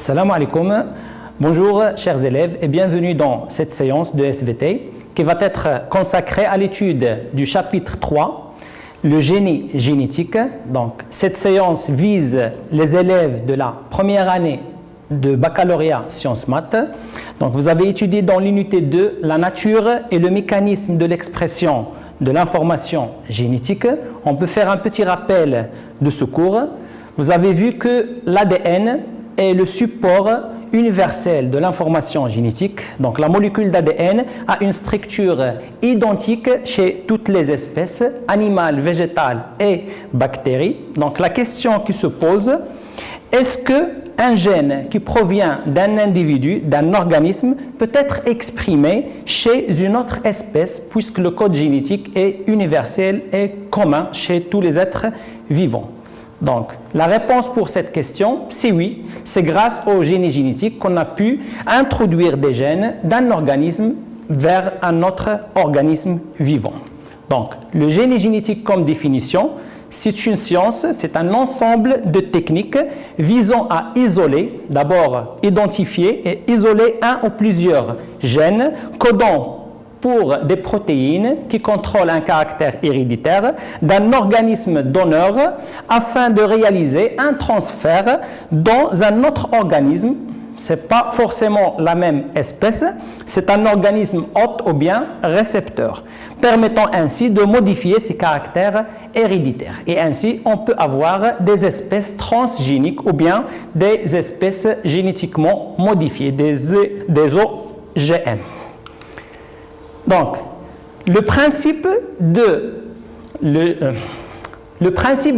Salam alaikum. Bonjour chers élèves et bienvenue dans cette séance de SVT qui va être consacrée à l'étude du chapitre 3, le génie génétique. Donc cette séance vise les élèves de la première année de baccalauréat sciences maths. Donc vous avez étudié dans l'unité 2 la nature et le mécanisme de l'expression de l'information génétique. On peut faire un petit rappel de ce cours. Vous avez vu que l'ADN est le support universel de l'information génétique. Donc la molécule d'ADN a une structure identique chez toutes les espèces, animales, végétales et bactéries. Donc la question qui se pose, est-ce qu'un gène qui provient d'un individu, d'un organisme, peut être exprimé chez une autre espèce puisque le code génétique est universel et commun chez tous les êtres vivants? Donc, la réponse pour cette question, c'est oui. C'est grâce au génie génétique qu'on a pu introduire des gènes d'un organisme vers un autre organisme vivant. Donc, le génie génétique comme définition, c'est une science, c'est un ensemble de techniques visant à isoler, d'abord identifier et isoler un ou plusieurs gènes codant pour des protéines qui contrôlent un caractère héréditaire d'un organisme donneur afin de réaliser un transfert dans un autre organisme. Ce n'est pas forcément la même espèce, c'est un organisme hôte ou bien récepteur, permettant ainsi de modifier ses caractères héréditaires. Et ainsi, on peut avoir des espèces transgéniques ou bien des espèces génétiquement modifiées, des OGM. Donc, le principe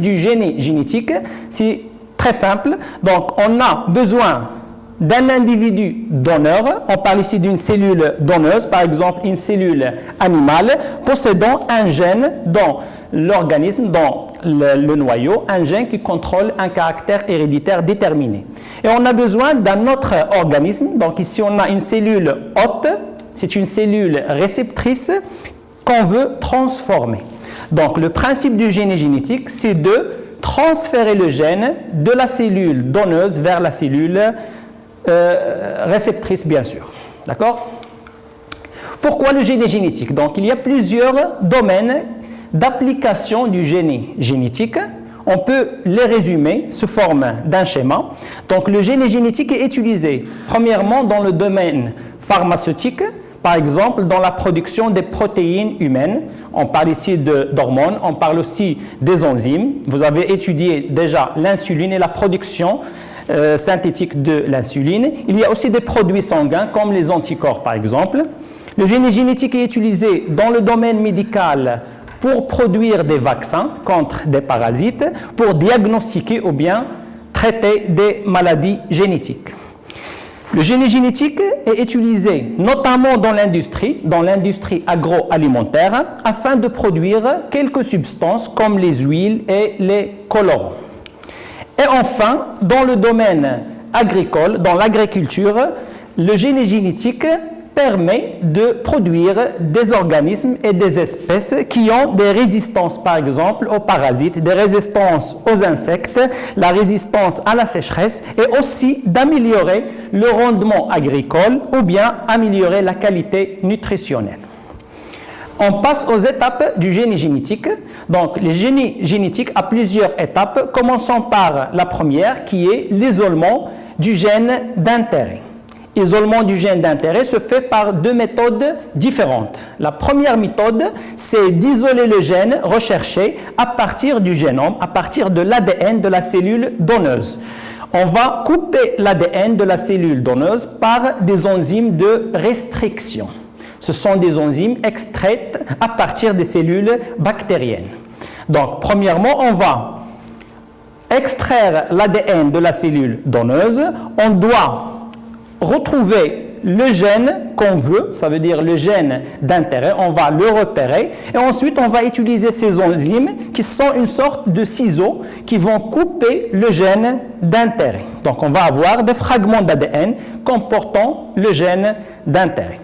du génie génétique, c'est très simple. Donc, on a besoin d'un individu donneur. On parle ici d'une cellule donneuse, par exemple une cellule animale, possédant un gène dans l'organisme, dans le noyau, un gène qui contrôle un caractère héréditaire déterminé. Et on a besoin d'un autre organisme. Donc, ici, on a une cellule hôte. C'est une cellule réceptrice qu'on veut transformer. Donc, le principe du génie génétique, c'est de transférer le gène de la cellule donneuse vers la cellule réceptrice, bien sûr. D'accord? Pourquoi le génie génétique? Donc, il y a plusieurs domaines d'application du génie génétique. On peut les résumer sous forme d'un schéma. Donc, le génie génétique est utilisé premièrement dans le domaine pharmaceutique, par exemple dans la production des protéines humaines. On parle ici d'hormones, on parle aussi des enzymes. Vous avez étudié déjà l'insuline et la production synthétique de l'insuline. Il y a aussi des produits sanguins comme les anticorps par exemple. Le génie génétique est utilisé dans le domaine médical pour produire des vaccins contre des parasites, pour diagnostiquer ou bien traiter des maladies génétiques. Le génie génétique est utilisé notamment dans l'industrie agroalimentaire, afin de produire quelques substances comme les huiles et les colorants. Et enfin, dans le domaine agricole, dans l'agriculture, le génie génétique permet de produire des organismes et des espèces qui ont des résistances, par exemple, aux parasites, des résistances aux insectes, la résistance à la sécheresse et aussi d'améliorer le rendement agricole ou bien améliorer la qualité nutritionnelle. On passe aux étapes du génie génétique. Donc, le génie génétique a plusieurs étapes, commençons par la première qui est l'isolement du gène d'intérêt. L'isolement du gène d'intérêt se fait par deux méthodes différentes. La première méthode, c'est d'isoler le gène recherché à partir du génome, à partir de l'ADN de la cellule donneuse. On va couper l'ADN de la cellule donneuse par des enzymes de restriction. Ce sont des enzymes extraites à partir des cellules bactériennes. Donc, premièrement, on va extraire l'ADN de la cellule donneuse. On doit retrouver le gène qu'on veut, ça veut dire le gène d'intérêt, on va le repérer et ensuite on va utiliser ces enzymes qui sont une sorte de ciseaux qui vont couper le gène d'intérêt. Donc on va avoir des fragments d'ADN comportant le gène d'intérêt.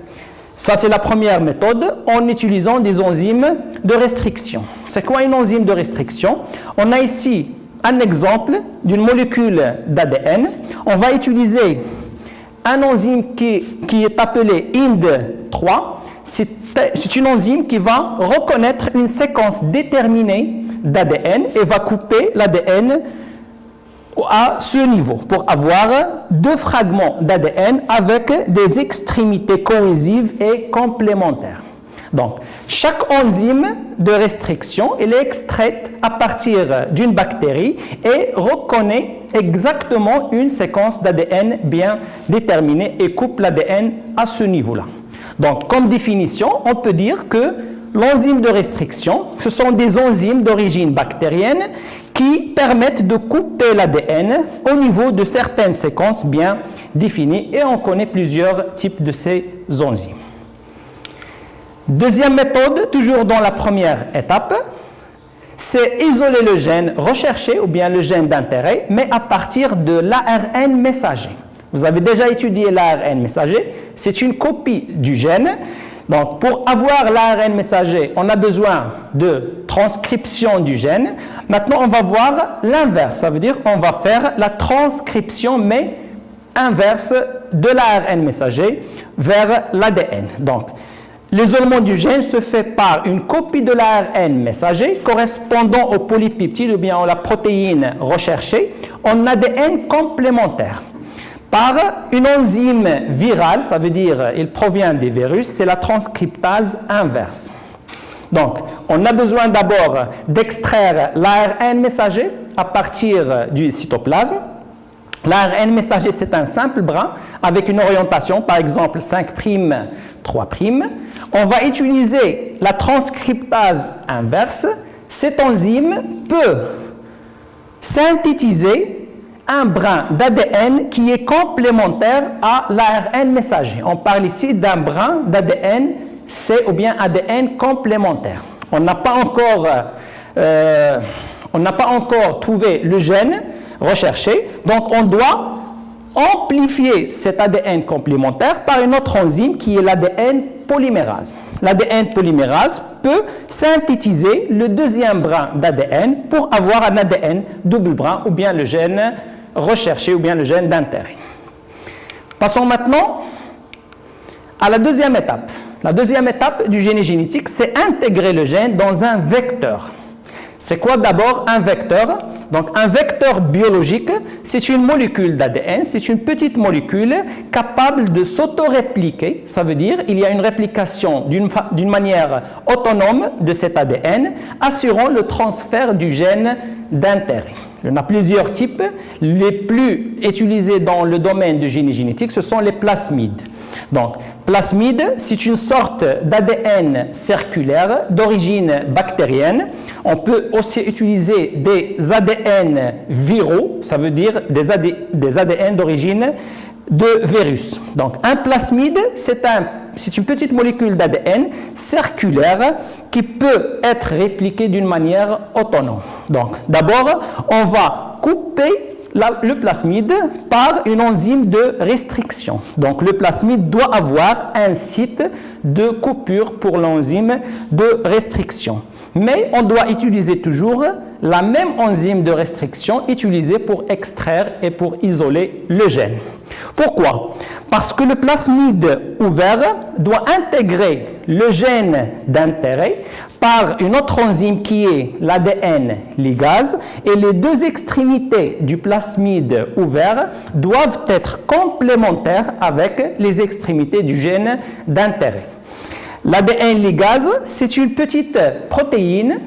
Ça c'est la première méthode en utilisant des enzymes de restriction. C'est quoi une enzyme de restriction? On a ici un exemple d'une molécule d'ADN. On va utiliser un enzyme qui est appelé IND3. C'est une enzyme qui va reconnaître une séquence déterminée d'ADN et va couper l'ADN à ce niveau pour avoir deux fragments d'ADN avec des extrémités cohésives et complémentaires. Donc, chaque enzyme de restriction elle est extraite à partir d'une bactérie et reconnaît exactement une séquence d'ADN bien déterminée et coupe l'ADN à ce niveau-là. Donc, comme définition, on peut dire que l'enzyme de restriction, ce sont des enzymes d'origine bactérienne qui permettent de couper l'ADN au niveau de certaines séquences bien définies et on connaît plusieurs types de ces enzymes. Deuxième méthode, toujours dans la première étape, c'est isoler le gène recherché ou bien le gène d'intérêt, mais à partir de l'ARN messager. Vous avez déjà étudié l'ARN messager, c'est une copie du gène. Donc, pour avoir l'ARN messager, on a besoin de transcription du gène. Maintenant, on va voir l'inverse, ça veut dire qu'on va faire la transcription, mais inverse de l'ARN messager vers l'ADN. Donc, l'isolement du gène se fait par une copie de l'ARN messager correspondant au polypeptide ou bien à la protéine recherchée en ADN complémentaire. Par une enzyme virale, ça veut dire il provient des virus, c'est la transcriptase inverse. Donc, on a besoin d'abord d'extraire l'ARN messager à partir du cytoplasme. L'ARN messager, c'est un simple brin avec une orientation, par exemple 5', 3'. On va utiliser la transcriptase inverse. Cette enzyme peut synthétiser un brin d'ADN qui est complémentaire à l'ARN messager. On parle ici d'un brin d'ADN C ou bien ADN complémentaire. On n'a pas encore trouvé le gène recherché, donc on doit amplifier cet ADN complémentaire par une autre enzyme qui est l'ADN polymérase. L'ADN polymérase peut synthétiser le deuxième brin d'ADN pour avoir un ADN double brin ou bien le gène recherché ou bien le gène d'intérêt. Passons maintenant à la deuxième étape. La deuxième étape du génie génétique, c'est intégrer le gène dans un vecteur. C'est quoi d'abord un vecteur? Donc un vecteur biologique, c'est une molécule d'ADN, c'est une petite molécule capable de s'auto-répliquer. Ça veut dire qu'il y a une réplication d'une manière autonome de cet ADN, assurant le transfert du gène d'intérêt. Il y en a plusieurs types. Les plus utilisés dans le domaine du génie génétique, ce sont les plasmides. Donc, plasmide, c'est une sorte d'ADN circulaire d'origine bactérienne. On peut aussi utiliser des ADN viraux, ça veut dire des ADN d'origine de virus. Donc, un plasmide, c'est une petite molécule d'ADN circulaire qui peut être répliquée d'une manière autonome. Donc, d'abord, on va couper le plasmide par une enzyme de restriction. Donc, le plasmide doit avoir un site de coupure pour l'enzyme de restriction. Mais on doit utiliser toujours la même enzyme de restriction utilisée pour extraire et pour isoler le gène. Pourquoi? Parce que le plasmide ouvert doit intégrer le gène d'intérêt par une autre enzyme qui est l'ADN ligase et les deux extrémités du plasmide ouvert doivent être complémentaires avec les extrémités du gène d'intérêt. L'ADN ligase, c'est une petite protéine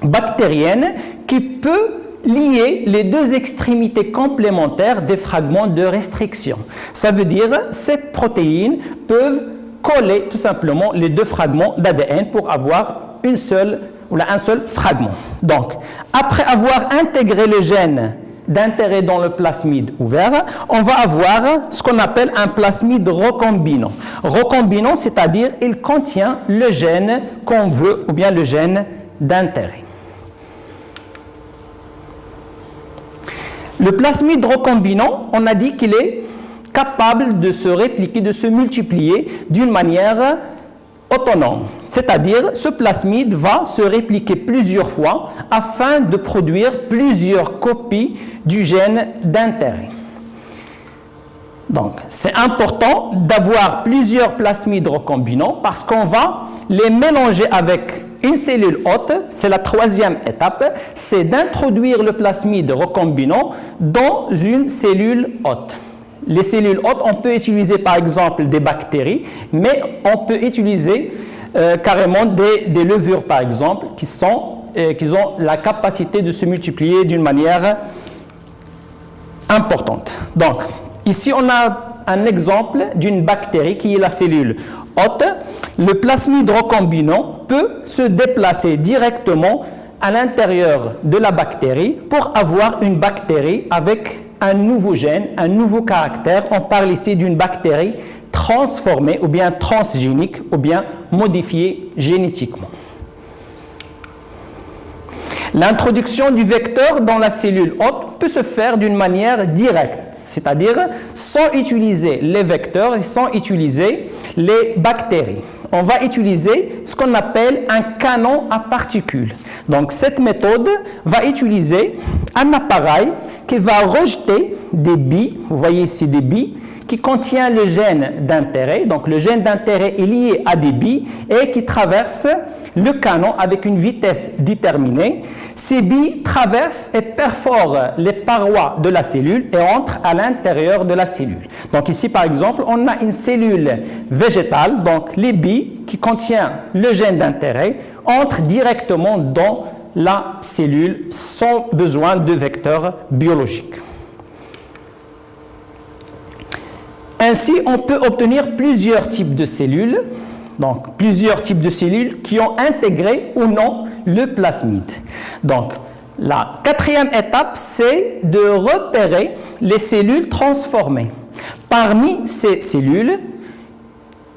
bactérienne qui peut lier les deux extrémités complémentaires des fragments de restriction. Ça veut dire que cette protéine peut coller tout simplement les deux fragments d'ADN pour avoir un seul fragment. Donc, après avoir intégré le gène d'intérêt dans le plasmide ouvert, on va avoir ce qu'on appelle un plasmide recombinant. Recombinant, c'est-à-dire il contient le gène qu'on veut ou bien le gène d'intérêt. Le plasmide recombinant, on a dit qu'il est capable de se répliquer, de se multiplier d'une manière autonome, c'est-à-dire ce plasmide va se répliquer plusieurs fois afin de produire plusieurs copies du gène d'intérêt. Donc, c'est important d'avoir plusieurs plasmides recombinants parce qu'on va les mélanger avec une cellule hôte. C'est la troisième étape, c'est d'introduire le plasmide recombinant dans une cellule hôte. Les cellules hôtes, on peut utiliser par exemple des bactéries, mais on peut utiliser carrément des levures par exemple qui ont la capacité de se multiplier d'une manière importante. Donc, ici, on a un exemple d'une bactérie qui est la cellule hôte. Le plasmide recombinant peut se déplacer directement à l'intérieur de la bactérie pour avoir une bactérie avec un nouveau gène, un nouveau caractère. On parle ici d'une bactérie transformée ou bien transgénique ou bien modifiée génétiquement. L'introduction du vecteur dans la cellule hôte peut se faire d'une manière directe, c'est-à-dire sans utiliser les vecteurs et sans utiliser les bactéries. On va utiliser ce qu'on appelle un canon à particules. Donc cette méthode va utiliser un appareil qui va rejeter des billes, vous voyez ici des billes, qui contient le gène d'intérêt. Donc le gène d'intérêt est lié à des billes et qui traverse le canon avec une vitesse déterminée. Ces billes traversent et perforent les parois de la cellule et entrent à l'intérieur de la cellule. Donc ici, par exemple, on a une cellule végétale, donc les billes qui contiennent le gène d'intérêt entrent directement dans la cellule sans besoin de vecteurs biologiques. Ainsi, on peut obtenir plusieurs types de cellules. Donc, plusieurs types de cellules qui ont intégré ou non le plasmide. Donc, la quatrième étape, c'est de repérer les cellules transformées. Parmi ces cellules,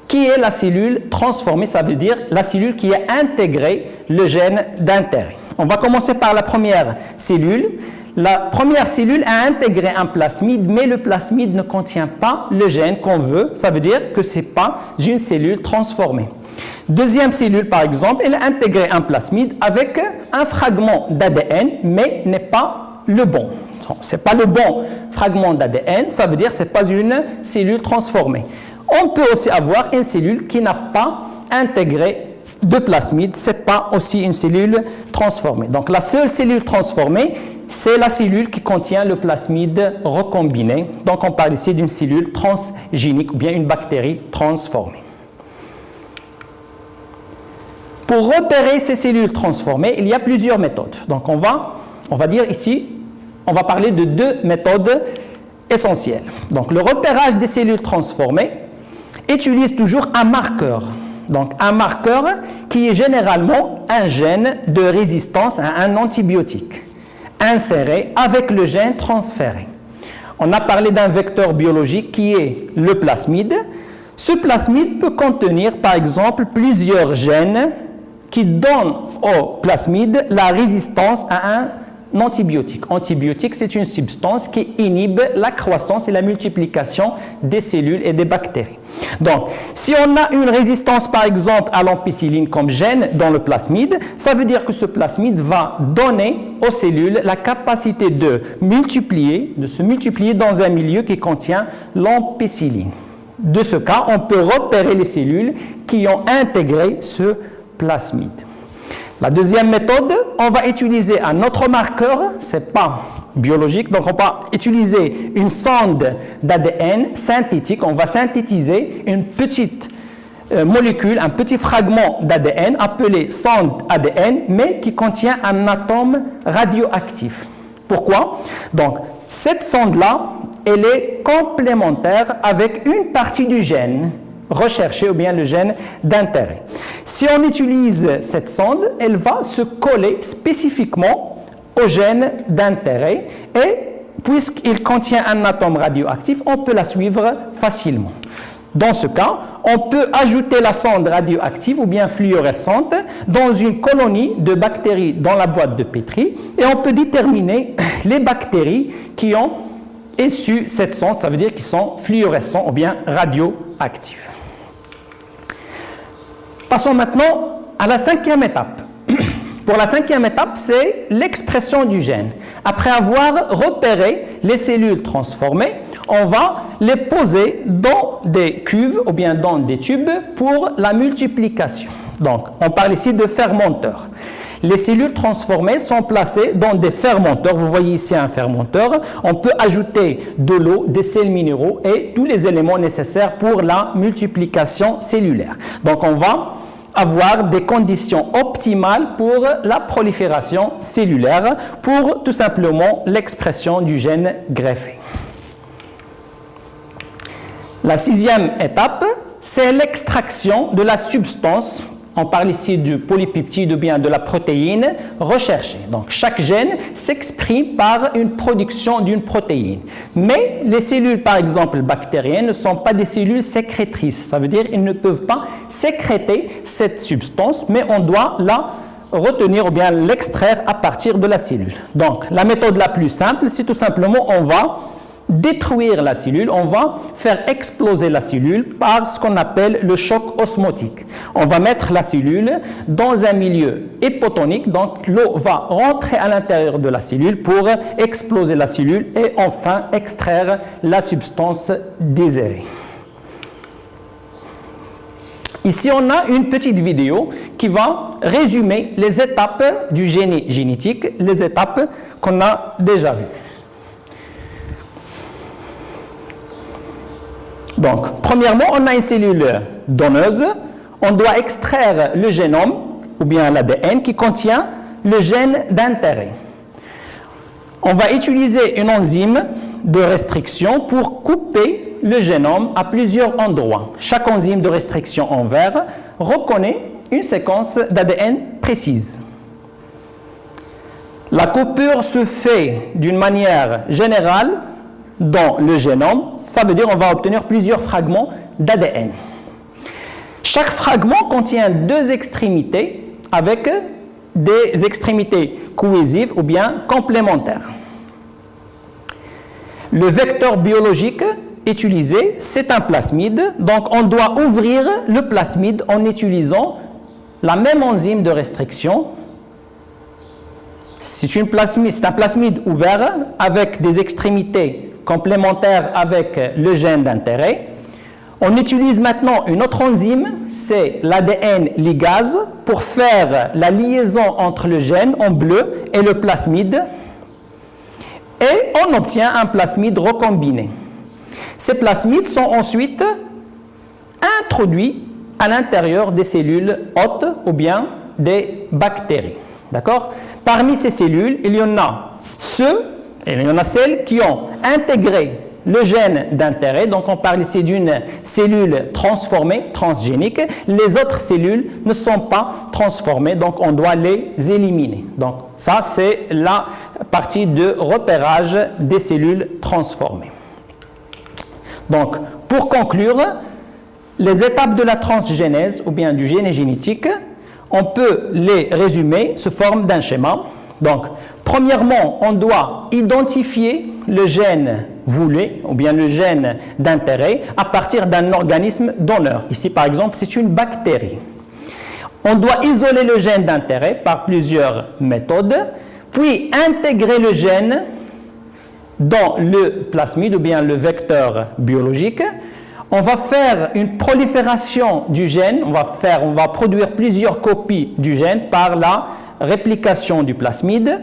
qui est la cellule transformée? Ça veut dire la cellule qui a intégré le gène d'intérêt. On va commencer par la première cellule. La première cellule a intégré un plasmide, mais le plasmide ne contient pas le gène qu'on veut. Ça veut dire que ce n'est pas une cellule transformée. Deuxième cellule, par exemple, elle a intégré un plasmide avec un fragment d'ADN, mais n'est pas le bon. Ce n'est pas le bon fragment d'ADN, ça veut dire que ce n'est pas une cellule transformée. On peut aussi avoir une cellule qui n'a pas intégré de plasmide, ce n'est pas aussi une cellule transformée. Donc la seule cellule transformée, c'est la cellule qui contient le plasmide recombiné. Donc on parle ici d'une cellule transgénique ou bien une bactérie transformée. Pour repérer ces cellules transformées, il y a plusieurs méthodes. Donc on va dire ici, on va parler de deux méthodes essentielles. Donc le repérage des cellules transformées utilise toujours un marqueur. Donc un marqueur qui est généralement un gène de résistance à un antibiotique inséré avec le gène transféré. On a parlé d'un vecteur biologique qui est le plasmide. Ce plasmide peut contenir par exemple plusieurs gènes qui donnent au plasmide la résistance à un antibiotique. Antibiotique, c'est une substance qui inhibe la croissance et la multiplication des cellules et des bactéries. Donc, si on a une résistance, par exemple, à l'ampicilline comme gène dans le plasmide, ça veut dire que ce plasmide va donner aux cellules la capacité de se multiplier dans un milieu qui contient l'ampicilline. De ce cas, on peut repérer les cellules qui ont intégré ce plasmide. La deuxième méthode, on va utiliser un autre marqueur, ce n'est pas biologique, donc on va utiliser une sonde d'ADN synthétique. On va synthétiser une petite molécule, un petit fragment d'ADN appelé sonde ADN, mais qui contient un atome radioactif. Pourquoi? Donc, cette sonde-là, elle est complémentaire avec une partie du gène recherché ou bien le gène d'intérêt. Si on utilise cette sonde, elle va se coller spécifiquement au gène d'intérêt et puisqu'il contient un atome radioactif, on peut la suivre facilement. Dans ce cas, on peut ajouter la sonde radioactive ou bien fluorescente dans une colonie de bactéries dans la boîte de Petri et on peut déterminer les bactéries qui ont issu cette sonde, ça veut dire qu'ils sont fluorescents ou bien radioactifs. Passons maintenant à la cinquième étape. Pour la cinquième étape, c'est l'expression du gène. Après avoir repéré les cellules transformées, on va les poser dans des cuves ou bien dans des tubes pour la multiplication. Donc, on parle ici de fermenteurs. Les cellules transformées sont placées dans des fermenteurs. Vous voyez ici un fermenteur. On peut ajouter de l'eau, des sels minéraux et tous les éléments nécessaires pour la multiplication cellulaire. Donc, on va avoir des conditions optimales pour la prolifération cellulaire, pour tout simplement l'expression du gène greffé. La sixième étape, c'est l'extraction de la substance. On parle ici du polypeptide ou bien de la protéine recherchée. Donc, chaque gène s'exprime par une production d'une protéine. Mais les cellules, par exemple bactériennes, ne sont pas des cellules sécrétrices. Ça veut dire qu'elles ne peuvent pas sécréter cette substance, mais on doit la retenir ou bien l'extraire à partir de la cellule. Donc, la méthode la plus simple, c'est tout simplement on va détruire la cellule, on va faire exploser la cellule par ce qu'on appelle le choc osmotique. On va mettre la cellule dans un milieu hypotonique, donc l'eau va rentrer à l'intérieur de la cellule pour exploser la cellule et enfin extraire la substance désirée. Ici, on a une petite vidéo qui va résumer les étapes du génie génétique, les étapes qu'on a déjà vues. Donc, premièrement, on a une cellule donneuse. On doit extraire le génome, ou bien l'ADN, qui contient le gène d'intérêt. On va utiliser une enzyme de restriction pour couper le génome à plusieurs endroits. Chaque enzyme de restriction en vert reconnaît une séquence d'ADN précise. La coupure se fait d'une manière générale dans le génome, ça veut dire qu'on va obtenir plusieurs fragments d'ADN. Chaque fragment contient deux extrémités avec des extrémités cohésives ou bien complémentaires. Le vecteur biologique utilisé, c'est un plasmide, donc on doit ouvrir le plasmide en utilisant la même enzyme de restriction. C'est un plasmide ouvert avec des extrémités complémentaire avec le gène d'intérêt. On utilise maintenant une autre enzyme, c'est l'ADN ligase, pour faire la liaison entre le gène en bleu et le plasmide. Et on obtient un plasmide recombiné. Ces plasmides sont ensuite introduits à l'intérieur des cellules hôtes ou bien des bactéries. D'accord ? Parmi ces cellules, il y en a celles qui ont intégré le gène d'intérêt, donc on parle ici d'une cellule transformée, transgénique. Les autres cellules ne sont pas transformées, donc on doit les éliminer. Donc ça, c'est la partie de repérage des cellules transformées. Donc, pour conclure, les étapes de la transgénèse ou bien du génie génétique, on peut les résumer sous forme d'un schéma. Donc, premièrement, on doit identifier le gène voulu ou bien le gène d'intérêt à partir d'un organisme donneur. Ici, par exemple, c'est une bactérie. On doit isoler le gène d'intérêt par plusieurs méthodes, puis intégrer le gène dans le plasmide ou bien le vecteur biologique. On va faire une prolifération du gène, on va produire plusieurs copies du gène par la réplication du plasmide.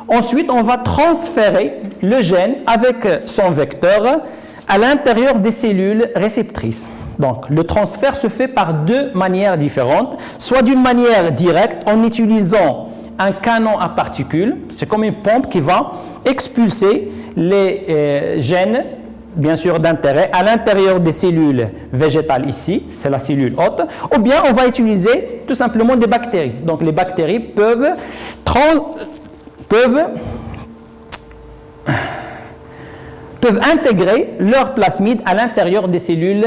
Ensuite, on va transférer le gène avec son vecteur à l'intérieur des cellules réceptrices. Donc, le transfert se fait par deux manières différentes, soit d'une manière directe en utilisant un canon à particules, c'est comme une pompe qui va expulser les gènes, bien sûr d'intérêt, à l'intérieur des cellules végétales ici, c'est la cellule hôte, ou bien on va utiliser tout simplement des bactéries. Donc les bactéries peuvent intégrer leur plasmide à l'intérieur des cellules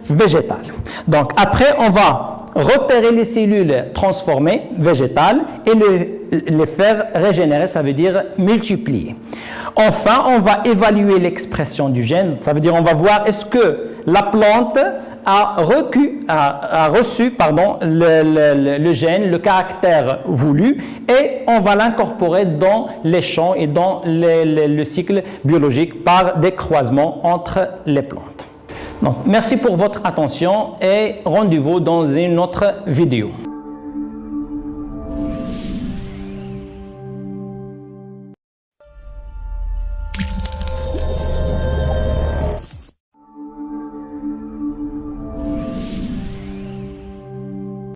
végétales. Donc après, on va repérer les cellules transformées végétales et les faire régénérer, ça veut dire multiplier. Enfin, on va évaluer l'expression du gène, ça veut dire on va voir est-ce que la plante a reçu le gène, le caractère voulu, et on va l'incorporer dans les champs et dans le cycle biologique par des croisements entre les plantes. Donc, merci pour votre attention et rendez-vous dans une autre vidéo.